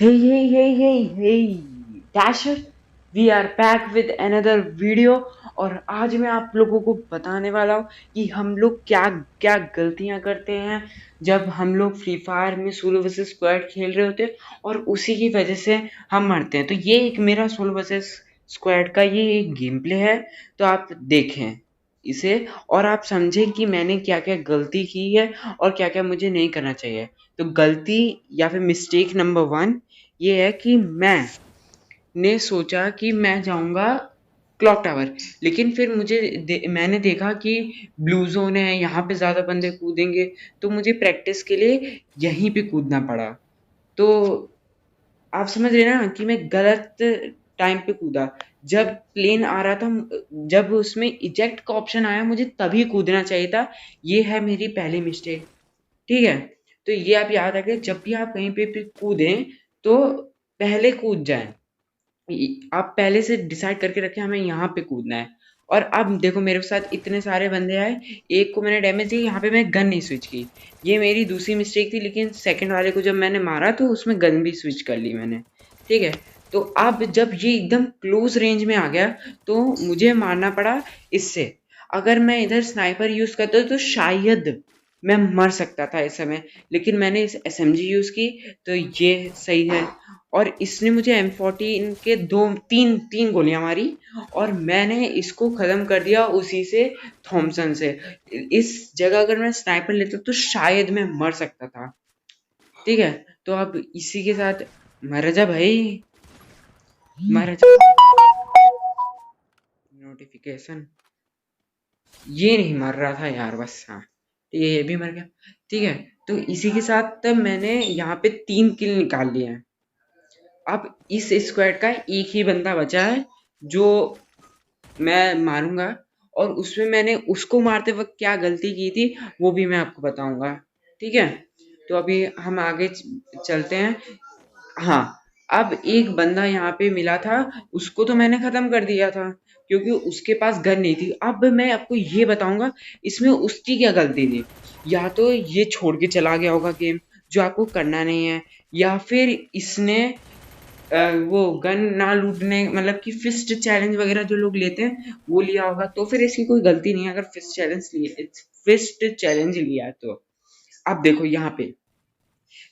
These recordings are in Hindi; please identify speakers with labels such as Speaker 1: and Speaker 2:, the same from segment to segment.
Speaker 1: Hey, Dasher, we are back with another video। और आज मैं आप लोगों को बताने वाला हूँ कि हम लोग क्या क्या गलतियां करते हैं जब हम लोग फ्री फायर में सोलो वर्सेस स्क्वाड खेल रहे होते हैं और उसी की वजह से हम मरते हैं। तो ये एक मेरा सोलो वर्सेस स्क्वाड का ये एक गेम प्ले है, तो आप देखें इसे और आप समझें कि मैंने क्या क्या गलती की है और क्या क्या मुझे नहीं करना चाहिए। तो गलती या फिर मिस्टेक नंबर 1 ये है कि मैंने सोचा कि मैं जाऊंगा क्लॉक टावर, लेकिन फिर मैंने देखा कि ब्लू जोन है, यहाँ पे ज़्यादा बंदे कूदेंगे, तो मुझे प्रैक्टिस के लिए यहीं पे कूदना पड़ा। तो आप समझ रहे हैं ना कि मैं गलत टाइम पे कूदा। जब प्लेन आ रहा था, जब उसमें इजेक्ट का ऑप्शन आया, मुझे तभी कूदना चाहिए था। ये है मेरी पहली मिस्टेक। ठीक है, तो ये आप याद रखें, जब भी आप कहीं पे कूदें तो पहले कूद जाएं। आप पहले से डिसाइड करके रखें हमें यहाँ पे कूदना है। और अब देखो मेरे साथ इतने सारे बंदे आए, एक को मैंने डैमेज दी, यहाँ पे मैं गन नहीं स्विच की। ये मेरी दूसरी मिस्टेक थी, लेकिन सेकंड वाले को जब मैंने मारा तो उसमें गन भी स्विच कर ली मैंने। ठीक है, तो अब जब ये एकदम क्लोज रेंज में आ गया तो मुझे मारना पड़ा इससे। अगर मैं इधर स्नाइपर यूज करता तो शायद मैं मर सकता था इस समय, लेकिन मैंने इस एसएमजी यूज की, तो ये सही है। और इसने मुझे M14 के दो तीन तीन गोलियां मारी और मैंने इसको खत्म कर दिया उसी से, थॉमसन से। इस जगह अगर मैं स्नाइपर लेता तो शायद मैं मर सकता था। ठीक है, तो अब इसी के साथ मर जा भाई, मर जा। नोटिफिकेशन, ये नहीं मर रहा था यार, बस हाँ, ये भी मर गया। ठीक है, तो इसी के साथ मैंने यहाँ पे 3 किल निकाल लिए हैं। अब इस स्क्वाड का एक ही बंदा बचा है जो मैं मारूंगा, और उसमें मैंने उसको मारते वक्त क्या गलती की थी वो भी मैं आपको बताऊंगा। ठीक है, तो अभी हम आगे चलते हैं। हाँ, अब एक बंदा यहाँ पे मिला था, उसको तो मैंने खत्म कर दिया था क्योंकि उसके पास गन नहीं थी। अब मैं आपको ये बताऊंगा इसमें उसकी क्या गलती थी। या तो ये छोड़ के चला गया होगा गेम, जो आपको करना नहीं है, या फिर इसने वो गन ना लूटने, मतलब कि फिस्ट चैलेंज वगैरह जो लोग लेते हैं वो लिया होगा, तो फिर इसकी कोई गलती नहीं है अगर फिस्ट चैलेंज लिया है तो। अब देखो यहाँ पे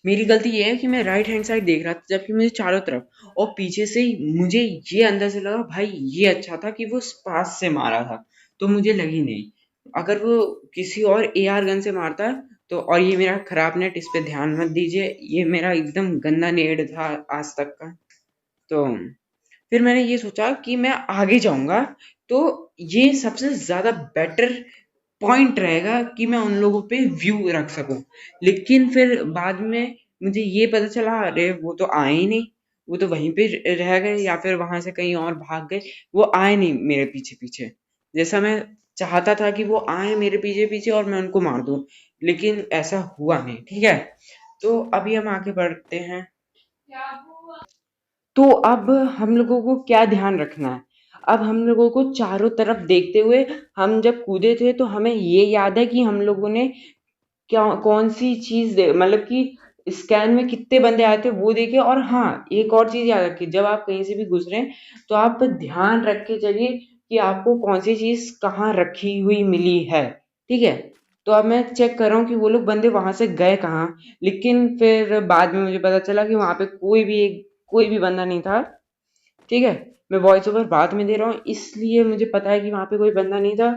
Speaker 1: मेरी गलती ये है कि मैं राइट हैंड साइड देख रहा था, जबकि मुझे चारों तरफ और पीछे से ही मुझे ये अंदर से लगा भाई ये अच्छा था कि वो पास से मारा था, तो मुझे लगी नहीं। अगर वो किसी और एआर गन से मारता तो, और ये मेरा खराब नेट, इस पे ध्यान मत दीजिए, ये मेरा एकदम गंदा नेट था आज तक का। तो फिर मैंने ये सोचा कि मैं आगे जाऊंगा तो ये सबसे ज्यादा बेटर पॉइंट रहेगा कि मैं उन लोगों पे व्यू रख सकूं। लेकिन फिर बाद में मुझे ये पता चला अरे वो तो आए ही नहीं, वो तो वहीं पे रह गए या फिर वहां से कहीं और भाग गए। वो आए नहीं मेरे पीछे पीछे, जैसा मैं चाहता था कि वो आए मेरे पीछे पीछे और मैं उनको मार दूं, लेकिन ऐसा हुआ नहीं। ठीक है, तो अभी हम आगे बढ़ते हैं। तो अब हम लोगों को क्या ध्यान रखना है। अब हम लोगों को चारों तरफ देखते हुए, हम जब कूदे थे तो हमें ये याद है कि हम लोगों ने क्या कौन सी चीज मतलब कि स्कैन में कितने बंदे आए थे वो देखे। और हाँ, एक और चीज याद रखिए, जब आप कहीं से भी गुजरे तो आप ध्यान रख के चलिए कि आपको कौन सी चीज कहाँ रखी हुई मिली है। ठीक है, तो अब मैं चेक कर रहा हूँ कि वो लोग बंदे वहां से गए कहाँ, लेकिन फिर बाद में मुझे पता चला कि वहां पे कोई भी बंदा नहीं था। ठीक है, मैं वॉइस ओवर बाद में दे रहा हूँ इसलिए मुझे पता है कि वहां पे कोई बंदा नहीं था।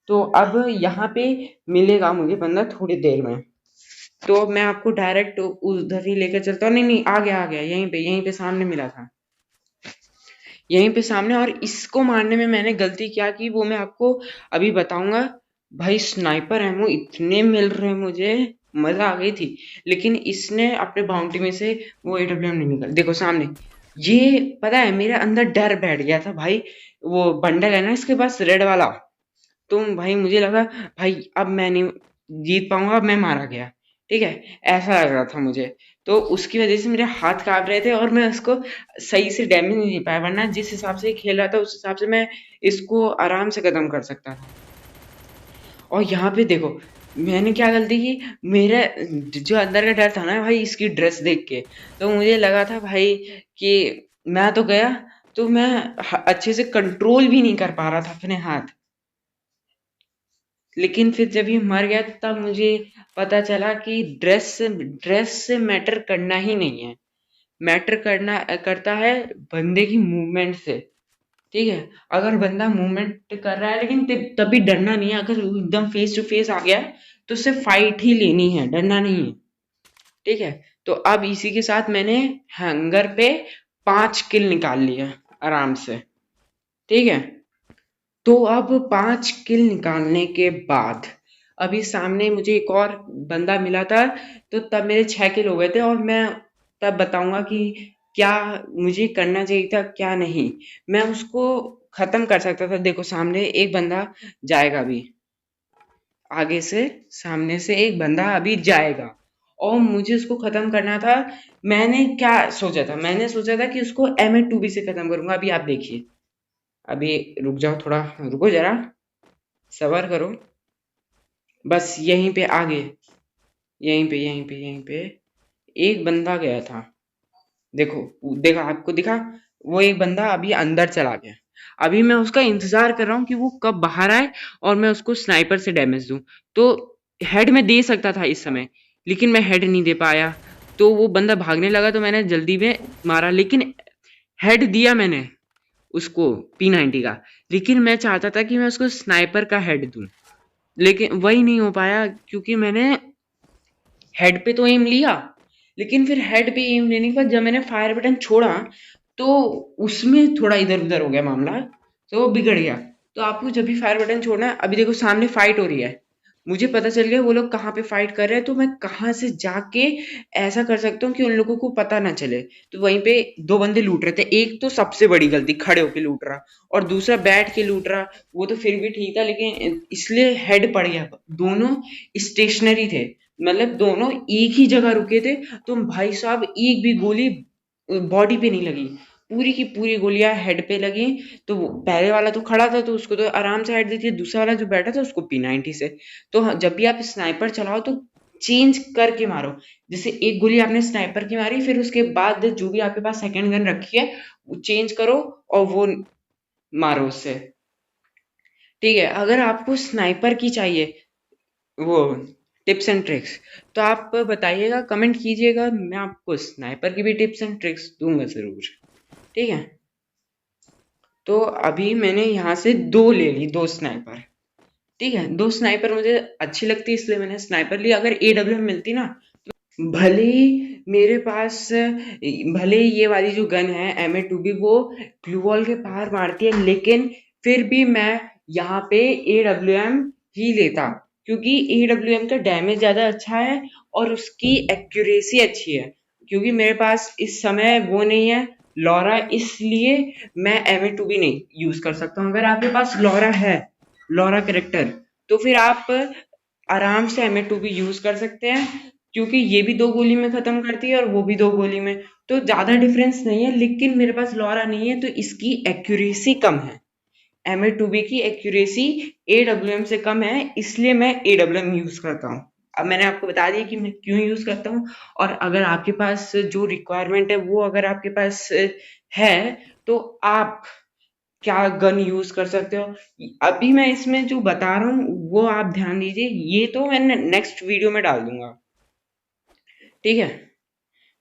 Speaker 1: तो अब यहाँ पे मिलेगा मुझे बंदा थोड़ी देर में, तो मैं आपको डायरेक्ट उधर ही लेकर चलता हूँ। नहीं नहीं, आ गया, यहीं पे सामने मिला था, यहीं पे सामने। और इसको मारने में मैंने गलती क्या की वो मैं आपको अभी बताऊंगा। भाई स्नाइपर एमो इतने मिल रहे मुझे, मजा आ गई थी। लेकिन इसने अपने बाउंड्री में से वो एडब्ल्यूएम नहीं निकल, देखो सामने। ये पता है मेरे अंदर डर बैठ गया था भाई, वो बंडल है ना इसके पास रेड वाला, तो भाई मुझे लगा भाई अब मैं नहीं जीत पाऊंगा, अब मैं मारा गया। ठीक है, ऐसा लग रहा था मुझे। तो उसकी वजह से मेरे हाथ कांप रहे थे और मैं उसको सही से डैमेज नहीं दे पाया, वरना जिस हिसाब से खेल रहा था उस हिसाब से मैं इसको आराम से खत्म कर सकता था। और यहाँ पे देखो मैंने क्या गलती की, मेरा जो अंदर का डर था ना भाई इसकी ड्रेस देख के, तो मुझे लगा था भाई कि मैं तो गया, तो मैं अच्छे से कंट्रोल भी नहीं कर पा रहा था अपने हाथ। लेकिन फिर जब ये मर गया तब मुझे पता चला कि ड्रेस से मैटर करना ही नहीं है। मैटर करना करता है बंदे की मूवमेंट से। ठीक है, अगर बंदा मूवमेंट कर रहा है लेकिन तभी डरना नहीं है। अगर वो एकदम फेस टू फेस आ गया है, तो उससे फाइट ही लेनी है, डरना नहीं है। ठीक है, तो अब इसी के साथ मैंने हैंगर पे 5 किल निकाल लिया आराम से। ठीक है, तो अब 5 किल निकालने के बाद अभी सामने मुझे एक और बंदा मिला था, तो तब मेरे 6 किल हो गए थे, और मैं तब बताऊंगा कि क्या मुझे करना चाहिए था क्या नहीं। मैं उसको खत्म कर सकता था। देखो सामने एक बंदा जाएगा अभी, आगे से सामने से एक बंदा अभी जाएगा, और मुझे उसको खत्म करना था। मैंने क्या सोचा था, मैंने सोचा था कि उसको M8 2B से खत्म करूंगा। अभी आप देखिए, अभी रुक जाओ, थोड़ा रुको जरा, सबर करो। बस यहीं पे आगे, यहीं पे एक बंदा गया था। देखो, देखा आपको दिखा, वो एक बंदा अभी अंदर चला गया। अभी मैं उसका इंतजार कर रहा हूँ कि वो कब बाहर आए और मैं उसको स्नाइपर से डैमेज दूं। तो हेड में दे सकता था इस समय, लेकिन मैं हेड नहीं दे पाया। तो वो बंदा भागने लगा तो मैंने जल्दी में मारा, लेकिन हेड दिया मैंने उसको P90 का। लेकिन मैं चाहता था कि मैं उसको स्नाइपर का हेड दूं, लेकिन वही नहीं हो पाया, क्योंकि मैंने हेड पे तो एम लिया, लेकिन फिर हेड पे एम लेने के बाद जब मैंने फायर बटन छोड़ा, तो उसमें थोड़ा इधर उधर हो गया मामला, तो वो बिगड़ गया। तो आपको जब भी फायर बटन छोड़ना है, अभी देखो सामने फाइट हो रही है, मुझे पता चल गया वो लोग कहाँ पे फाइट कर रहे हैं, तो मैं कहाँ से जाके ऐसा कर सकता हूँ कि उन लोगों को पता ना चले। तो वहीं पे दो बंदे लूट रहे थे, एक तो सबसे बड़ी गलती खड़े होके लूट रहा, और दूसरा बैठ के लूट रहा। वो तो फिर भी ठीक था, लेकिन इसलिए हेड पड़ गया। दोनों स्टेशनरी थे, मतलब दोनों एक ही जगह रुके थे। तो भाई साहब एक भी गोली बॉडी पे नहीं लगी, पूरी की पूरी गोलियां हेड पे लगी। तो पहले वाला तो खड़ा था तो उसको तो आराम से हेड दी थी, दूसरा वाला जो बैठा था उसको P90 से। तो जब भी आप स्नाइपर चलाओ तो चेंज करके मारो। जैसे एक गोली आपने स्नाइपर की मारी, फिर उसके बाद जो भी आपके पास सेकंड गन रखी है वो चेंज करो और वो मारो उससे। ठीक है, अगर आपको स्नाइपर की चाहिए वो टिप्स एंड ट्रिक्स, तो आप बताइएगा, कमेंट कीजिएगा, मैं आपको स्नाइपर की भी टिप्स एंड ट्रिक्स दूंगा जरूर। ठीक है, तो अभी मैंने यहाँ से दो ले ली, दो स्नाइपर। ठीक है, दो स्नाइपर मुझे अच्छी लगती है इसलिए मैंने स्नाइपर ली। अगर AWM मिलती ना, भले ही मेरे पास, भले ही ये वाली जो गन है M8 2B वो ग्लू वॉल के पार मारती है, लेकिन फिर भी मैं यहाँ पे AWM ही लेता, क्योंकि AWM का डैमेज ज़्यादा अच्छा है और उसकी एक्यूरेसी अच्छी है। क्योंकि मेरे पास इस समय वो नहीं है, लॉरा, इसलिए मैं M8 2B नहीं यूज़ कर सकता हूँ। अगर आपके पास लॉरा है, लॉरा करेक्टर, तो फिर आप आराम से M8 2B यूज़ कर सकते हैं, क्योंकि ये भी दो गोली में खत्म करती है और वो भी दो गोली में। तो ज्यादा डिफरेंस नहीं है, लेकिन मेरे पास लॉरा नहीं है तो इसकी एक्यूरेसी कम है। M8 2B की एक्यूरेसी AWM से कम है, इसलिए मैं AWM यूज करता हूँ। अब मैंने आपको बता दिया कि मैं क्यों यूज करता हूँ। और अगर आपके पास जो रिक्वायरमेंट है वो अगर आपके पास है, तो आप क्या गन यूज कर सकते हो, अभी मैं इसमें जो बता रहा हूँ वो आप ध्यान दीजिए। ये तो मैं नेक्स्ट वीडियो में डाल दूंगा। ठीक है,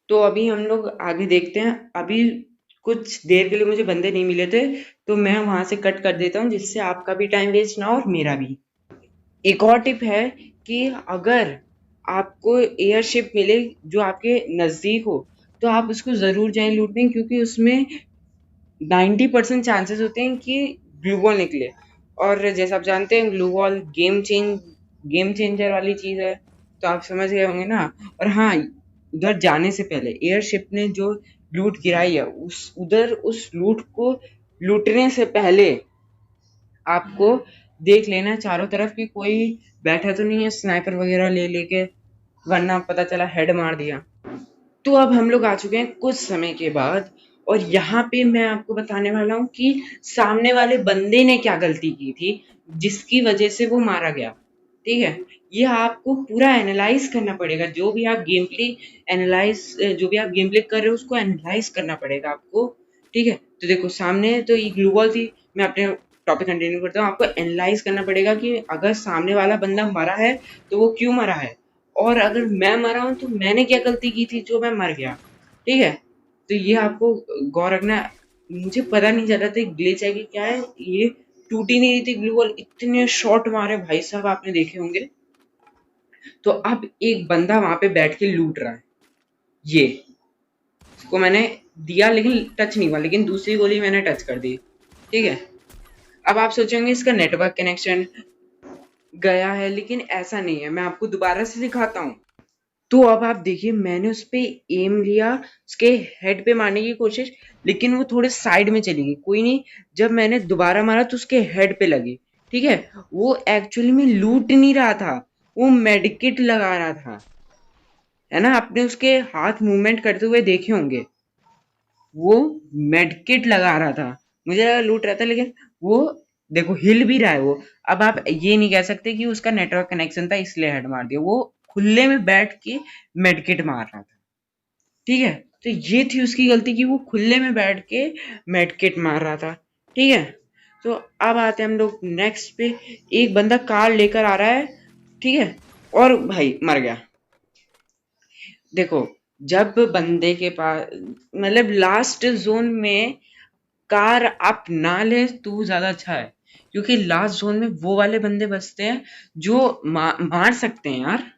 Speaker 1: तो अभी हम लोग आगे देखते हैं। अभी कुछ देर के लिए मुझे बंदे नहीं मिले थे, तो मैं वहां से कट कर देता हूँ, जिससे आपका भी टाइम वेस्ट ना हो और मेरा भी। एक और टिप है कि अगर आपको एयरशिप मिले जो आपके नजदीक हो, तो आप उसको जरूर जाएं लूटने, क्योंकि उसमें 90% चांसेस होते हैं कि ग्लू वॉल निकले। और जैसा आप जानते हैं, ग्लू वॉल गेम चेंजर वाली चीज है, तो आप समझ गए होंगे ना। और हाँ, उधर जाने से पहले एयरशिप ने जो लूट गिराई है, उस लूट को लूटने से पहले आपको देख लेना चारों तरफ कि कोई बैठा तो नहीं है स्नाइपर वगैरह ले लेके, वरना पता चला हेड मार दिया। तो अब हम लोग आ चुके हैं कुछ समय के बाद, और यहाँ पे मैं आपको बताने वाला हूँ कि सामने वाले बंदे ने क्या गलती की थी जिसकी वजह से वो मारा गया। ठीक है। ये आपको पूरा एनालाइज करना पड़ेगा, जो भी आप गेम प्ले कर रहे हो उसको एनालाइज करना पड़ेगा आपको। ठीक है, तो देखो सामने तो ये ग्लू बॉल थी, मैं अपने टॉपिक कंटिन्यू करता हूँ। आपको एनालाइज करना पड़ेगा कि अगर सामने वाला बंदा मरा है तो वो क्यों मरा है, और अगर मैं मरा हूं तो मैंने क्या गलती की थी जो मैं मर गया। ठीक है, तो ये आपको गौर रखना। मुझे पता नहीं चल रहा था ग्लिच है कि क्या है, ये टूट ही नहीं रही थी ग्लू बॉल, इतने शॉट मारे भाई साहब, आपने देखे होंगे। तो अब एक बंदा वहां पे बैठ के लूट रहा है, ये इसको मैंने दिया लेकिन टच नहीं हुआ, लेकिन दूसरी गोली मैंने टच कर दी। ठीक है, अब आप सोचेंगे इसका नेटवर्क कनेक्शन गया है, लेकिन ऐसा नहीं है, मैं आपको दोबारा से दिखाता हूँ। तो अब आप देखिए, मैंने उस पे एम लिया, उसके हेड पे मारने की कोशिश, लेकिन वो थोड़े साइड में चली गई। कोई नहीं, जब मैंने दोबारा मारा तो उसके हेड पे लगी। ठीक है, वो एक्चुअली में लूट नहीं रहा था, वो मेडिकेट लगा रहा था, है ना। आपने उसके हाथ मूवमेंट करते हुए देखे होंगे, वो मेडकिट लगा रहा था। मुझे लगा लूट रहा था, लेकिन वो देखो हिल भी रहा है वो। अब आप ये नहीं कह सकते कि उसका नेटवर्क कनेक्शन था इसलिए हेड मार दिया, वो खुले में बैठ के मेडकिट मार रहा था। ठीक है, तो ये थी उसकी गलती कि वो खुले में बैठ के मेडकिट मार रहा था। ठीक है, तो अब आते हैं हम लोग नेक्स्ट पे। एक बंदा कार लेकर आ रहा है, ठीक है, और भाई मर गया। देखो, जब बंदे के पास मतलब लास्ट जोन में कार आप ना ले तो ज्यादा अच्छा है, क्योंकि लास्ट जोन में वो वाले बंदे बचते हैं जो मार सकते हैं यार।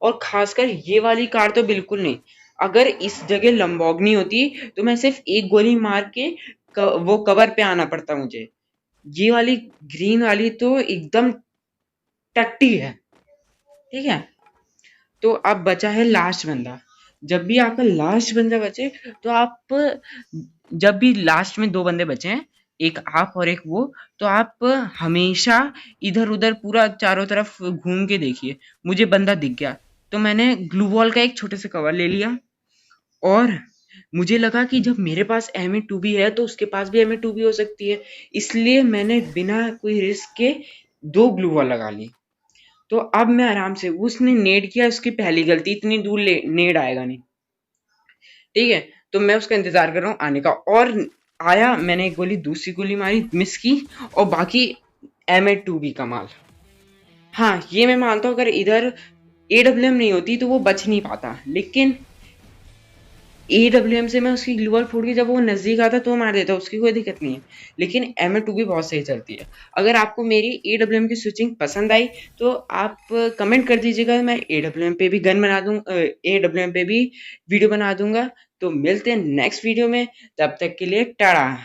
Speaker 1: और खासकर ये वाली कार तो बिल्कुल नहीं। अगर इस जगह लंबोर्गिनी होती तो मैं सिर्फ एक गोली मार के वो कवर पे आना पड़ता मुझे। ये वाली ग्रीन वाली तो एकदम टट्टी है। ठीक है, तो अब बचा है लास्ट बंदा। जब भी आपका लास्ट बंदा बचे, तो आप जब भी लास्ट में दो बंदे बचे हैं, एक आप और एक वो, तो आप हमेशा इधर उधर पूरा चारों तरफ घूम के देखिए। मुझे बंदा दिख गया तो मैंने ग्लू वॉल का एक छोटे से कवर ले लिया, और मुझे लगा कि जब मेरे पास M2B है तो उसके पास भी M2B हो सकती है, इसलिए मैंने बिना कोई रिस्क के दो ग्लू वॉल लगा ली। तो अब मैं आराम से, उसने नेड किया, उसकी पहली गलती, इतनी दूर नेड आएगा नहीं। ठीक है, तो मैं उसका इंतजार कर रहा हूँ आने का, और आया, मैंने एक गोली, दूसरी गोली मारी, मिस की, और बाकी M2B कमाल। हाँ, ये मैं मानता हूँ, अगर इधर AWM नहीं होती तो वो बच नहीं पाता, लेकिन AWM से मैं उसकी ग्लूवॉल फोड़ के जब वो नजदीक आता तो मार देता, उसकी कोई दिक्कत नहीं है। लेकिन M2B बहुत सही चलती है। अगर आपको मेरी AWM की स्विचिंग पसंद आई तो आप कमेंट कर दीजिएगा, मैं AWM पे भी गन बना दूँ, AWM पे भी वीडियो बना दूंगा। तो मिलते हैं नेक्स्ट वीडियो में, तब तक के लिए टाटा।